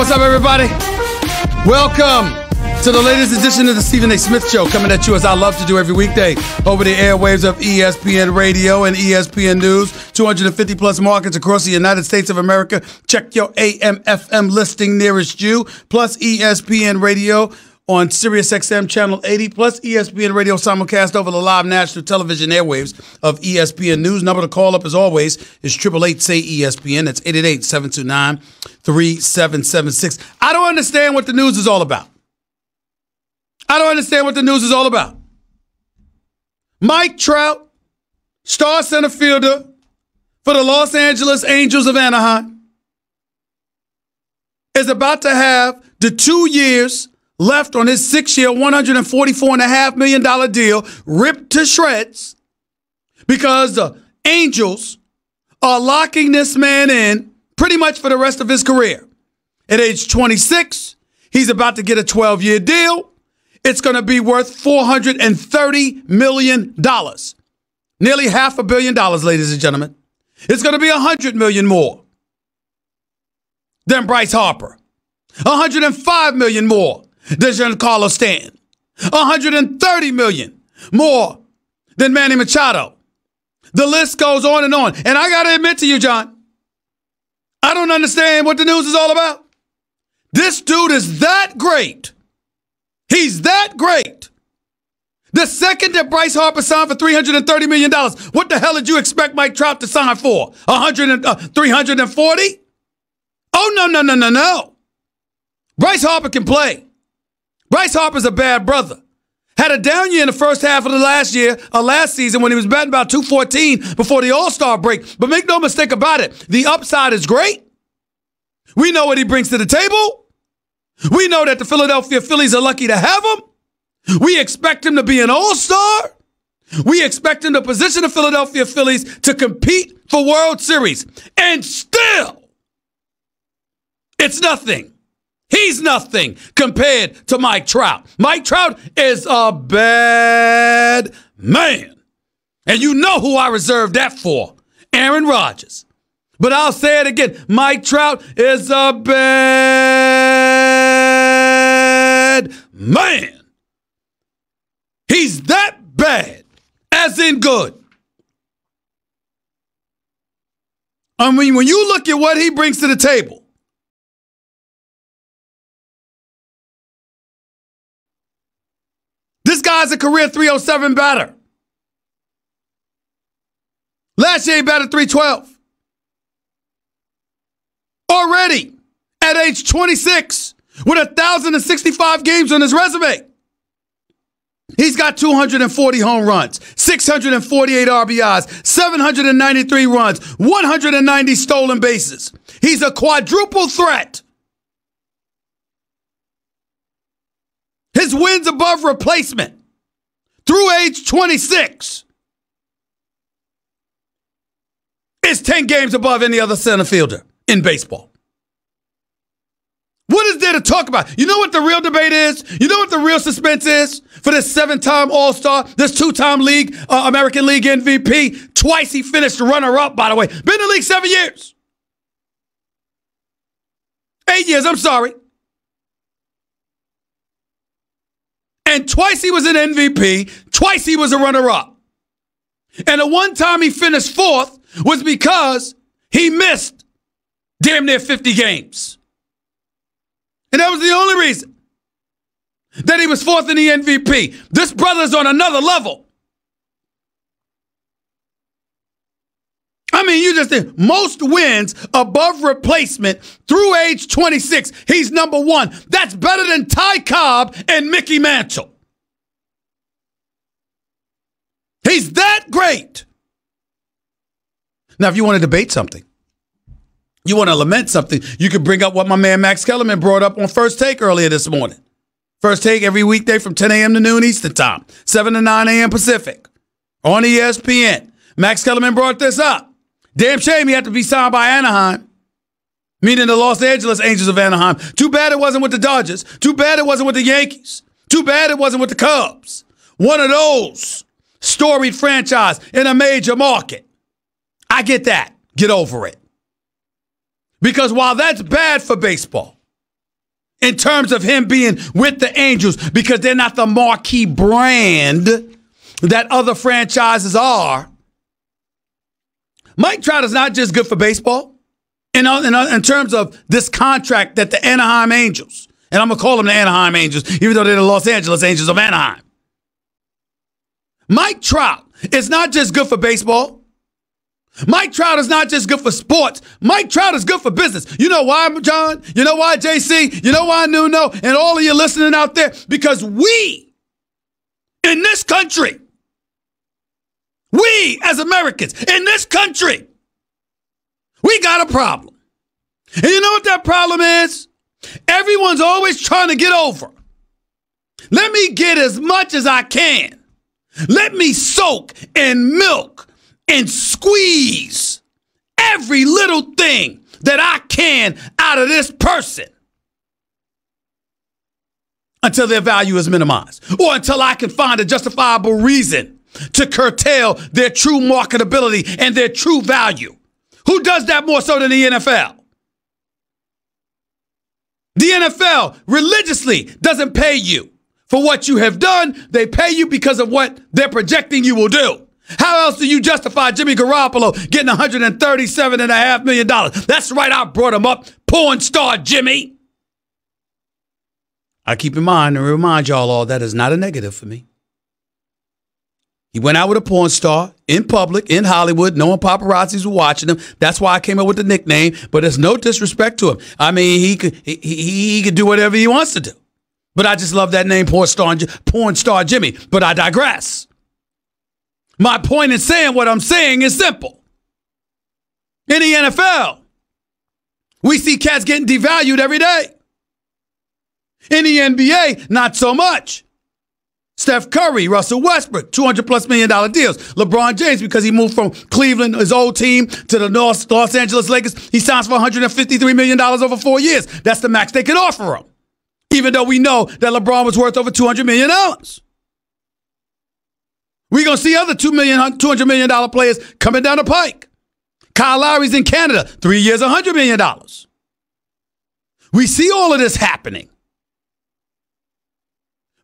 What's up, everybody? Welcome to the latest edition of the Stephen A. Smith Show, coming at you as I love to do every weekday over the airwaves of ESPN Radio and ESPN News. 250 plus markets across the United States of America. Check your AM, FM listing nearest you. Plus ESPN Radio on SiriusXM Channel 80, plus ESPN Radio simulcast over the live national television airwaves of ESPN News. Number to call up, as always, is 888-SAY-ESPN. That's 888-729-3776. I don't understand what the news is all about. Mike Trout, star center fielder for the Los Angeles Angels of Anaheim, is about to have the 2 years left on his 6-year, $144.5 million deal ripped to shreds because the Angels are locking this man in pretty much for the rest of his career. At age 26, he's about to get a 12-year deal. It's going to be worth $430 million. Nearly $500 million, ladies and gentlemen. It's going to be $100 million more than Bryce Harper. $105 million more than Giancarlo Stanton. $130 million more than Manny Machado. The list goes on. And I got to admit to you, John, I don't understand what the news is all about. This dude is that great. He's that great. The second that Bryce Harper signed for $330 million, what the hell did you expect Mike Trout to sign for? 340? Oh, no. Bryce Harper can play. Bryce Harper's a bad brother. Had a down year in the first half of the last season when he was batting about 214 before the All-Star break. But make no mistake about it, the upside is great. We know what he brings to the table. We know that the Philadelphia Phillies are lucky to have him. We expect him to be an all-star. We expect him to position the Philadelphia Phillies to compete for World Series. And still, it's nothing. He's nothing compared to Mike Trout. Mike Trout is a bad man. And you know who I reserved that for. Aaron Rodgers. But I'll say it again. Mike Trout is a bad man. He's that bad, as in good. I mean, when you look at what he brings to the table, this guy's a career 307 batter. Last year he batted 312. Already at age 26 with 1,065 games on his resume. He's got 240 home runs, 648 RBIs, 793 runs, 190 stolen bases. He's a quadruple threat. His wins above replacement through age 26 is 10 games above any other center fielder in baseball. What is there to talk about? You know what the real debate is? You know what the real suspense is for this 7-time All-Star, this 2-time American League MVP? Twice he finished runner-up, by the way. Been in the league 7 years. 8 years, I'm sorry. And twice he was an MVP. Twice he was a runner-up. And the one time he finished fourth was because he missed damn near 50 games. And that was the only reason that he was fourth in the MVP. This brother's on another level. I mean, you just think most wins above replacement through age 26. He's number one. That's better than Ty Cobb and Mickey Mantle. He's that great. Now, if you want to debate something, you want to lament something, you could bring up what my man Max Kellerman brought up on First Take earlier this morning. First Take every weekday from 10 a.m. to noon Eastern Time, 7 to 9 a.m. Pacific on ESPN. Max Kellerman brought this up. Damn shame he had to be signed by Anaheim, meaning the Los Angeles Angels of Anaheim. Too bad it wasn't with the Dodgers. Too bad it wasn't with the Yankees. Too bad it wasn't with the Cubs. One of those storied franchise in a major market. I get that. Get over it. Because while that's bad for baseball, in terms of him being with the Angels because they're not the marquee brand that other franchises are. Mike Trout is not just good for baseball. In terms of this contract that the Anaheim Angels, and I'm going to call them the Anaheim Angels, even though they're the Los Angeles Angels of Anaheim. Mike Trout is not just good for baseball. Mike Trout is not just good for sports. Mike Trout is good for business. You know why, John? You know why, JC? You know why, Nuno? And all of you listening out there? Because we, in this country, we as Americans, in this country, we got a problem. And you know what that problem is? Everyone's always trying to get over. Let me get as much as I can. Let me soak and milk and squeeze every little thing that I can out of this person until their value is minimized or until I can find a justifiable reason to curtail their true marketability and their true value. Who does that more so than the NFL? The NFL religiously doesn't pay you for what you have done. They pay you because of what they're projecting you will do. How else do you justify Jimmy Garoppolo getting $137.5 million? That's right, I brought him up. Porn star Jimmy. I keep in mind and remind y'all all that is not a negative for me. He went out with a porn star in public, in Hollywood, knowing paparazzis were watching him. That's why I came up with the nickname, but there's no disrespect to him. I mean, he could do whatever he wants to do. But I just love that name, porn star Jimmy. But I digress. My point in saying what I'm saying is simple. In the NFL, we see cats getting devalued every day. In the NBA, not so much. Steph Curry, Russell Westbrook, $200+ million deals. LeBron James, because he moved from Cleveland, his old team, to the Los Angeles Lakers, he signs for $153 million over 4 years. That's the max they could offer him. Even though we know that LeBron was worth over $200 million. We're going to see other $200 million players coming down the pike. Kyle Lowry's in Canada, 3 years, $100 million. We see all of this happening.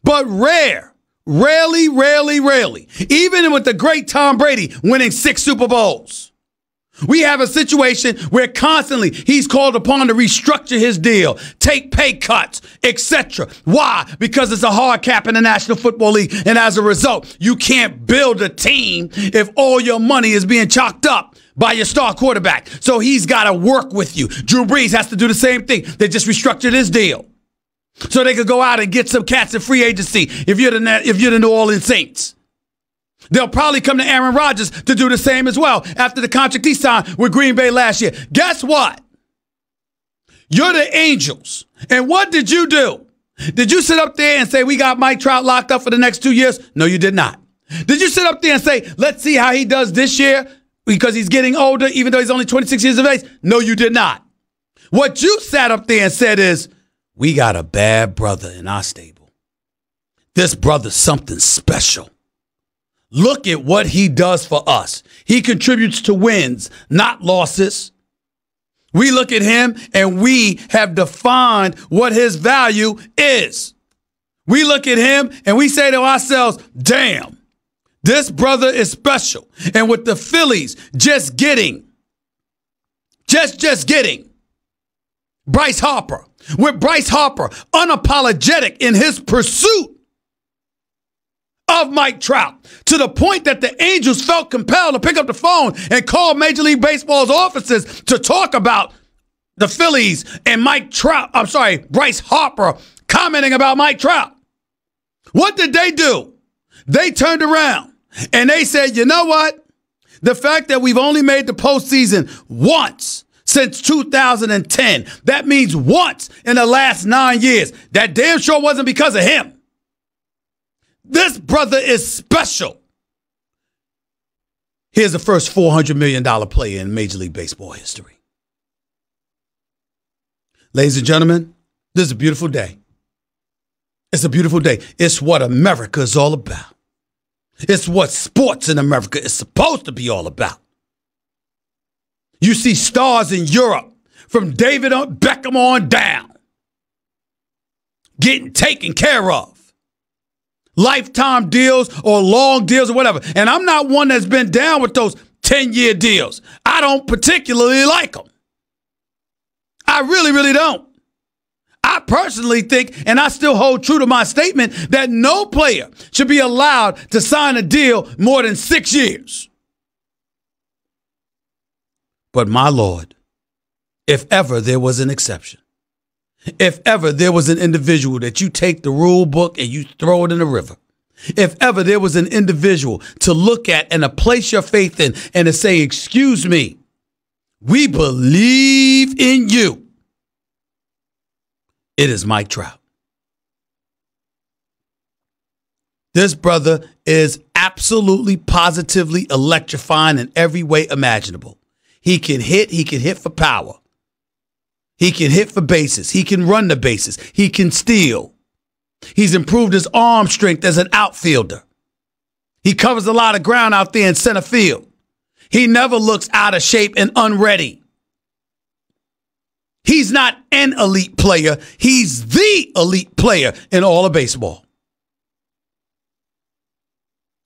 But rarely, even with the great Tom Brady winning 6 Super Bowls, we have a situation where constantly he's called upon to restructure his deal, take pay cuts, etc. Why? Because it's a hard cap in the National Football League, and as a result, you can't build a team if all your money is being chalked up by your star quarterback. So he's got to work with you. Drew Brees has to do the same thing. They just restructured his deal so they could go out and get some cats in free agency if you're the New Orleans Saints. They'll probably come to Aaron Rodgers to do the same as well after the contract he signed with Green Bay last year. Guess what? You're the Angels. And what did you do? Did you sit up there and say, we got Mike Trout locked up for the next 2 years? No, you did not. Did you sit up there and say, let's see how he does this year because he's getting older, even though he's only 26 years of age? No, you did not. What you sat up there and said is, we got a bad brother in our stable. This brother's something special. Look at what he does for us. He contributes to wins, not losses. We look at him and we have defined what his value is. We look at him and we say to ourselves, damn, this brother is special. And with the Phillies just getting Bryce Harper, with Bryce Harper unapologetic in his pursuit of Mike Trout, to the point that the Angels felt compelled to pick up the phone and call Major League Baseball's offices to talk about the Phillies and Bryce Harper commenting about Mike Trout. What did they do? They turned around and they said, you know what? The fact that we've only made the postseason once since 2010, that means once in the last 9 years. That damn sure wasn't because of him. This brother is special. Here's the first $400 million player in Major League Baseball history. Ladies and gentlemen, this is a beautiful day. It's a beautiful day. It's what America is all about. It's what sports in America is supposed to be all about. You see stars in Europe from David Beckham on down. getting taken care of. Lifetime deals or long deals or whatever. And I'm not one that's been down with those 10-year deals. I don't particularly like them. I really, really don't. I personally think, and I still hold true to my statement, that no player should be allowed to sign a deal more than 6 years. But my Lord, if ever there was an exception, if ever there was an individual that you take the rule book and you throw it in the river, if ever there was an individual to look at and to place your faith in and to say, excuse me, we believe in you, it is Mike Trout. This brother is absolutely, positively electrifying in every way imaginable. He can hit for power. He can hit for bases. He can run the bases. He can steal. He's improved his arm strength as an outfielder. He covers a lot of ground out there in center field. He never looks out of shape and unready. He's not an elite player. He's the elite player in all of baseball.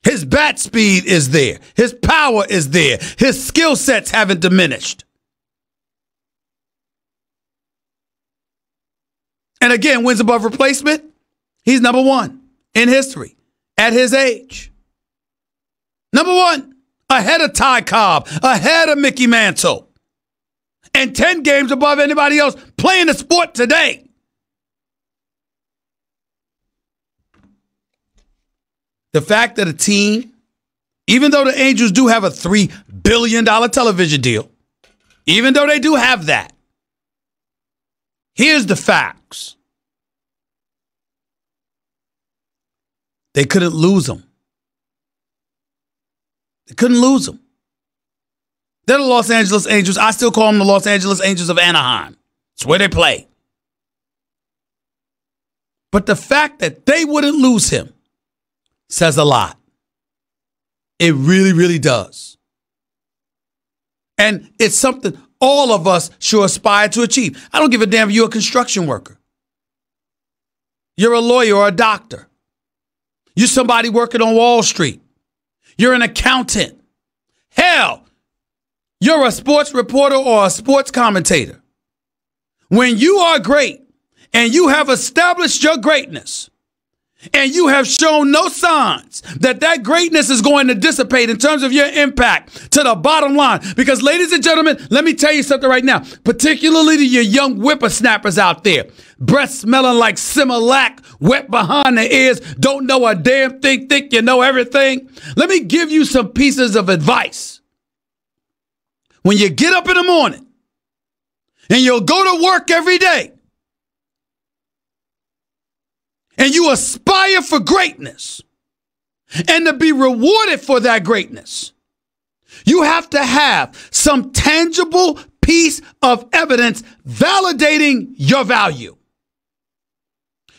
His bat speed is there. His power is there. His skill sets haven't diminished. And again, wins above replacement. He's number one in history at his age. Number one, ahead of Ty Cobb, ahead of Mickey Mantle. And 10 games above anybody else playing the sport today. The fact that a team, even though the Angels do have a $3 billion television deal, even though they do have that, here's the facts. They couldn't lose them. They couldn't lose them. They're the Los Angeles Angels. I still call them the Los Angeles Angels of Anaheim. It's where they play. But the fact that they wouldn't lose him says a lot. It really, really does. And it's something all of us should aspire to achieve. I don't give a damn if you're a construction worker. You're a lawyer or a doctor. You're somebody working on Wall Street. You're an accountant. Hell, you're a sports reporter or a sports commentator. When you are great and you have established your greatness and you have shown no signs that that greatness is going to dissipate in terms of your impact to the bottom line. Because, ladies and gentlemen, let me tell you something right now, particularly to your young whippersnappers out there, breath smelling like Similac, wet behind the ears, don't know a damn thing, think you know everything. Let me give you some pieces of advice. When you get up in the morning and you'll go to work every day and you aspire for greatness and to be rewarded for that greatness, you have to have some tangible piece of evidence validating your value.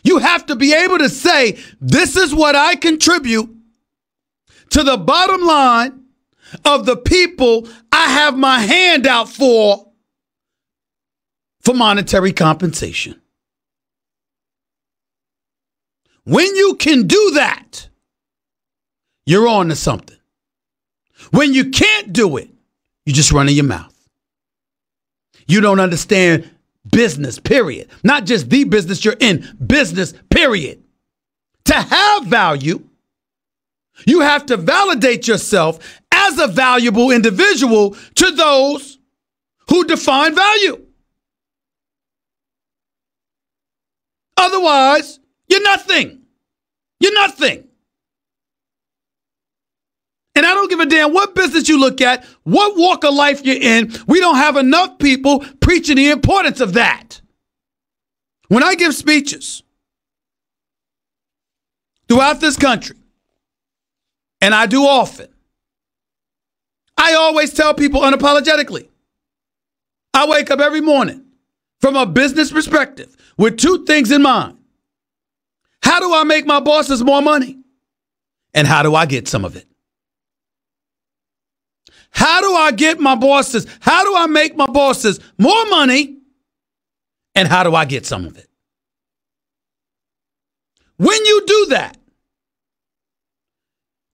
You have to be able to say, this is what I contribute to the bottom line of the people I have my hand out for monetary compensation. When you can do that, you're on to something. When you can't do it, you're just running your mouth. You don't understand business, period. Not just the business you're in, business, period. To have value, you have to validate yourself as a valuable individual to those who define value. Otherwise, you're nothing. You're nothing. And I don't give a damn what business you look at, what walk of life you're in. We don't have enough people preaching the importance of that. When I give speeches throughout this country, and I do often, I always tell people unapologetically, I wake up every morning from a business perspective with two things in mind. How do I make my bosses more money? And how do I get some of it? How do I get my bosses? How do I make my bosses more money? And how do I get some of it? When you do that,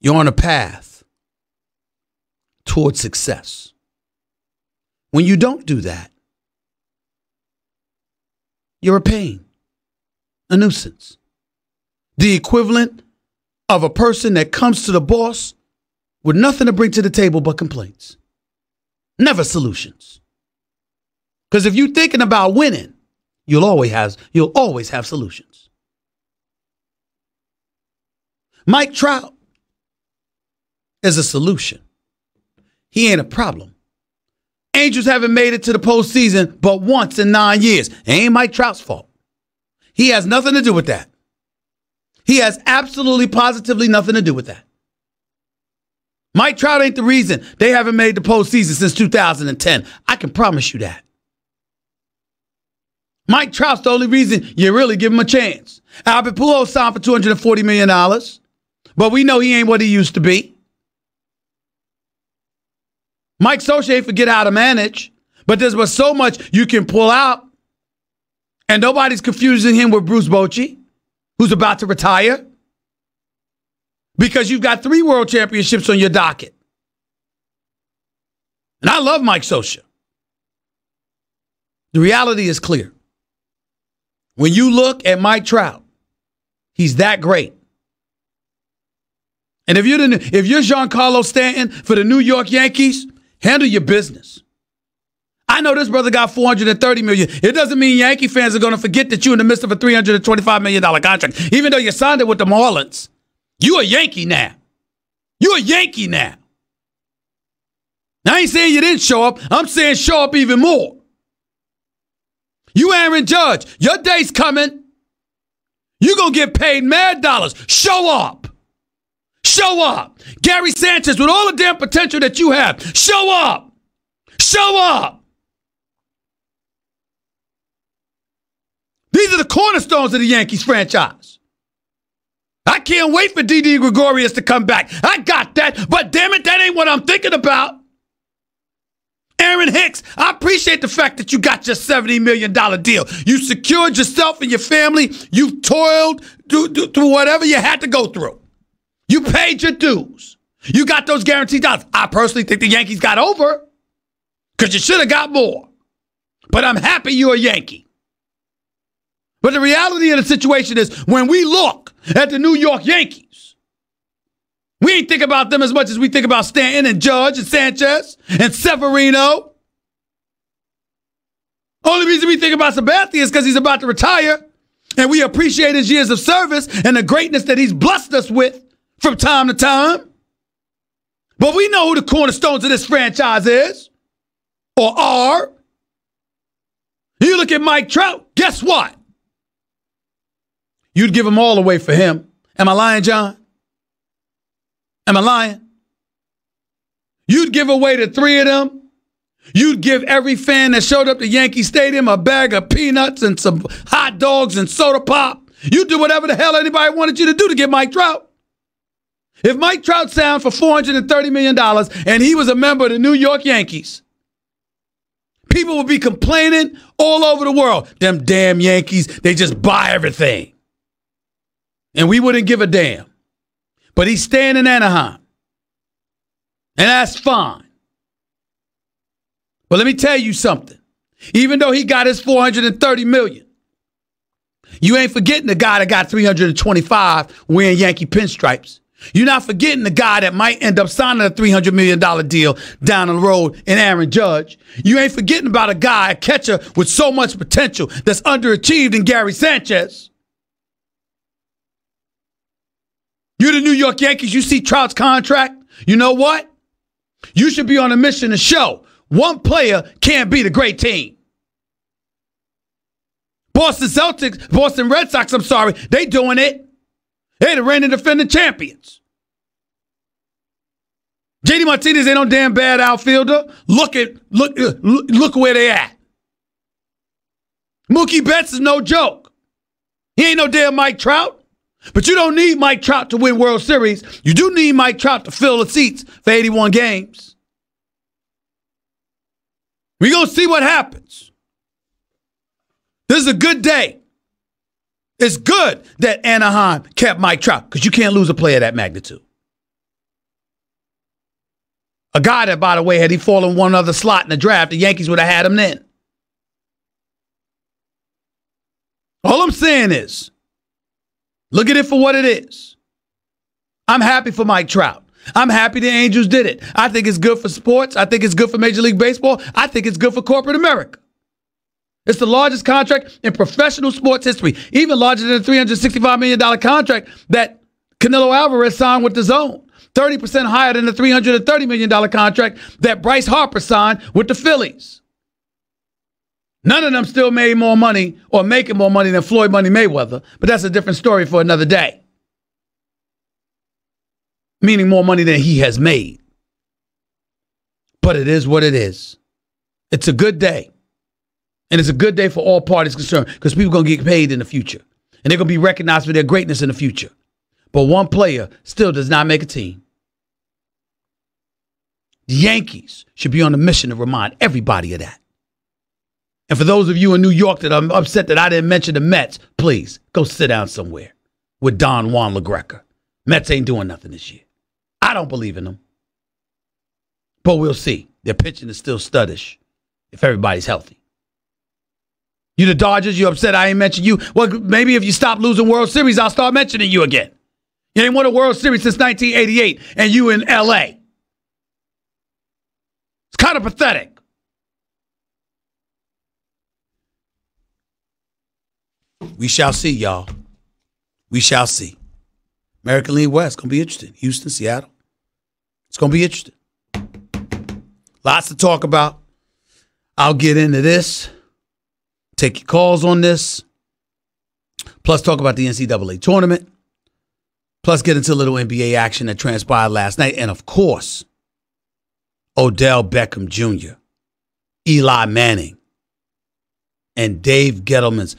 you're on a path towards success. When you don't do that, you're a pain, a nuisance. The equivalent of a person that comes to the boss with nothing to bring to the table but complaints. Never solutions. Because if you're thinking about winning, you'll always have solutions. Mike Trout is a solution. He ain't a problem. Angels haven't made it to the postseason but once in 9 years. It ain't Mike Trout's fault. He has nothing to do with that. He has absolutely, positively nothing to do with that. Mike Trout ain't the reason they haven't made the postseason since 2010. I can promise you that. Mike Trout's the only reason you really give him a chance. Albert Pujols signed for $240 million, but we know he ain't what he used to be. Mike Scioscia ain't forget how to manage, but there's but so much you can pull out, and nobody's confusing him with Bruce Bochy, who's about to retire, because you've got 3 world championships on your docket. And I love Mike Scioscia. The reality is clear. When you look at Mike Trout, he's that great. And if you're Giancarlo Stanton for the New York Yankees, handle your business. I know this brother got $430 million. It doesn't mean Yankee fans are going to forget that you're in the midst of a $325 million contract, even though you signed it with the Marlins. You a Yankee now. You a Yankee now. I ain't saying you didn't show up. I'm saying show up even more. You Aaron Judge, your day's coming. You're going to get paid mad dollars. Show up. Show up. Gary Sanchez, with all the damn potential that you have, show up. Show up. These are the cornerstones of the Yankees franchise. I can't wait for Didi Gregorius to come back. I got that, but damn it, that ain't what I'm thinking about. Aaron Hicks, I appreciate the fact that you got your $70 million deal. You secured yourself and your family. You've toiled through whatever you had to go through. You paid your dues. You got those guaranteed dollars. I personally think the Yankees got over because you should have got more. But I'm happy you're a Yankee. But the reality of the situation is when we look at the New York Yankees, we ain't think about them as much as we think about Stanton and Judge and Sanchez and Severino. Only reason we think about Sabathia is because he's about to retire, and we appreciate his years of service and the greatness that he's blessed us with from time to time. But we know who the cornerstones of this franchise is or are. You look at Mike Trout, guess what? You'd give them all away for him. Am I lying, John? Am I lying? You'd give away the 3 of them. You'd give every fan that showed up to Yankee Stadium a bag of peanuts and some hot dogs and soda pop. You'd do whatever the hell anybody wanted you to do to get Mike Trout. If Mike Trout signed for $430 million and he was a member of the New York Yankees, people would be complaining all over the world. Them damn Yankees, they just buy everything. And we wouldn't give a damn. But he's staying in Anaheim. And that's fine. But let me tell you something. Even though he got his $430 million, you ain't forgetting the guy that got $325 wearing Yankee pinstripes. You're not forgetting the guy that might end up signing a $300 million deal down the road in Aaron Judge. You ain't forgetting about a guy, a catcher with so much potential that's underachieved in Gary Sanchez. You're the New York Yankees. You see Trout's contract. You know what? You should be on a mission to show one player can't beat a great team. Boston Red Sox, they doing it. They the reigning defending champions. JD Martinez ain't no damn bad outfielder. Look where they at. Mookie Betts is no joke. He ain't no damn Mike Trout. But you don't need Mike Trout to win World Series. You do need Mike Trout to fill the seats for 81 games. We're going to see what happens. This is a good day It's good that Anaheim kept Mike Trout because you can't lose a player of that magnitude. A guy that, by the way, had he fallen one other slot in the draft, the Yankees would have had him then. All I'm saying is, look at it for what it is. I'm happy for Mike Trout. I'm happy the Angels did it. I think it's good for sports. I think it's good for Major League Baseball. I think it's good for corporate America. It's the largest contract in professional sports history, even larger than the $365 million contract that Canelo Alvarez signed with the Zone. 30% higher than the $330 million contract that Bryce Harper signed with the Phillies. None of them still made more money or making more money than Floyd Money Mayweather, but that's a different story for another day. Meaning more money than he has made. But it is what it is. It's a good day. And it's a good day for all parties concerned because people are going to get paid in the future. And they're going to be recognized for their greatness in the future. But one player still does not make a team. The Yankees should be on a mission to remind everybody of that. And for those of you in New York that are upset that I didn't mention the Mets, please go sit down somewhere with Don Juan LaGreca. Mets ain't doing nothing this year. I don't believe in them. But we'll see. Their pitching is still studdish if everybody's healthy. You the Dodgers, you upset I ain't mentioned you? Well, maybe if you stop losing World Series, I'll start mentioning you again. You ain't won a World Series since 1988, and you in L.A. It's kind of pathetic. We shall see, y'all. We shall see. American League West, going to be interesting. Houston, Seattle. It's going to be interesting. Lots to talk about. I'll get into this. Take your calls on this. Plus talk about the NCAA tournament. Plus get into a little NBA action that transpired last night. And of course, Odell Beckham Jr., Eli Manning, and Dave Gettleman's